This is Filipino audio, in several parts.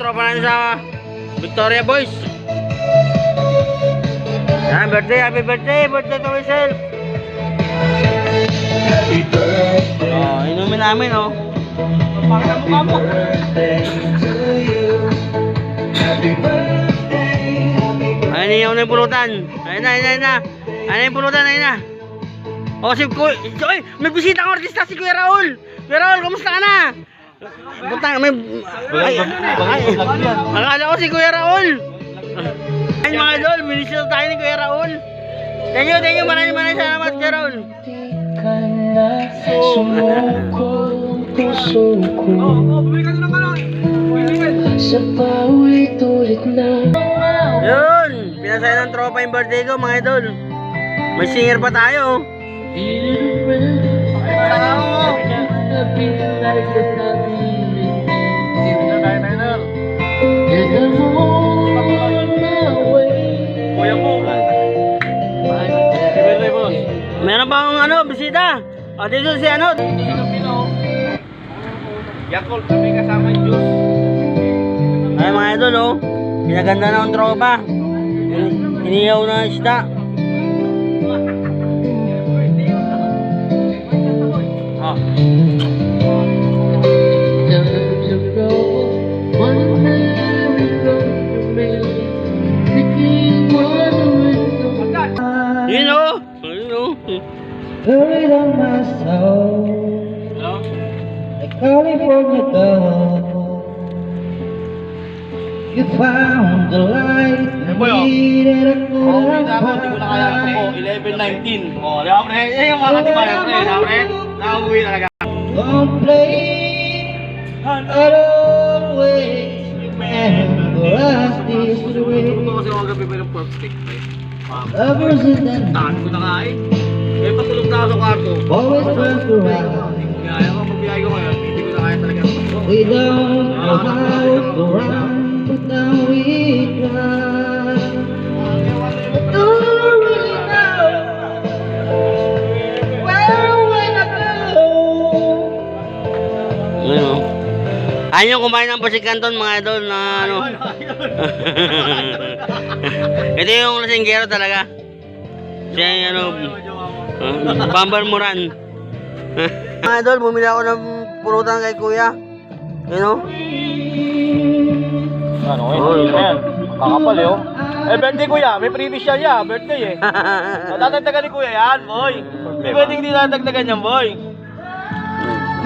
tropa natin sa Victoria Boys. Yan, birthday, happy birthday to myself. Oh, inumin namin, oh. Ayun yung pulutan. Ayun na. Ayun yung pulutan, ayun na. Oh, si Kuya, oy, may bisita ng artista si Kuya Raul. Kuya Raul, kamusta ka na? Butang, may akala ko si Kuya Raul. Ayun mga idol, binisita tayo ni Kuya Raul. Thank you, maraming salamat Kuya Raul. Sa paulit-ulit na yun, pinasaya ng tropa yung birthday ko mga idol. May singer pa tayo. Meron pa akong bisita. O, dito si Yakult, kami kasama yung juice. ay mga idol, oh. Pinaganda na ang tropa. Inihaw na isda. Oh. Yun, oh. buried on my soul, like California gold. You found the light needed a Hindi ko na kaya ako, 11-19. Oh, di ba pre? Yung mga katibayan pre, di ba pre? Nakauwi talaga. Don't play, I'll always remember us this way. Ito kasi ako gabi pa yung pork steak pre. Lovers in the night, Taan ko na nga eh. Eh, patulog na ako sa kwarto. always turn around. Kaya ako, magbiyay ko ngayon, hindi ko na kaya talaga. We don't know how to run, but now we try. But do you really know where I wanna go? Ayun, oh. Ayun yung kumain ng Pasig Canton mga idol na Ito yung lasinggero talaga. Siya yung Bambar Moran. Mga idol, bumili ako ng pulutan kay kuya. Yun, oh. Ano ngayon? Ayan, kakapal eh oh. Eh, birthday kuya, may previous siya niya, birthday eh. Tatagdagan ni kuya yan, boy. May pwedeng hindi tatagdagan yan, boy.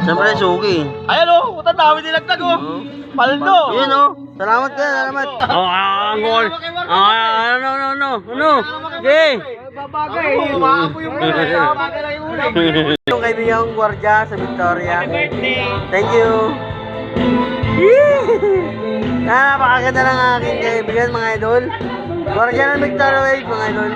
Siyempre, suki. Ayan oh, utang dami nilagtag oh. Paldo. Yun, oh. Salamat ka, salamat. Oh, angkol. Ano? Okay. Babagay. Umaapo yung ulo. Babagay lang yung ulo. Yung kaibigan kong gwardiya sa Victoria. Happy birthday. Thank you. Napakaganda ng aking kaibigan mga idol. Gwardiya ng Victoria Wave mga idol.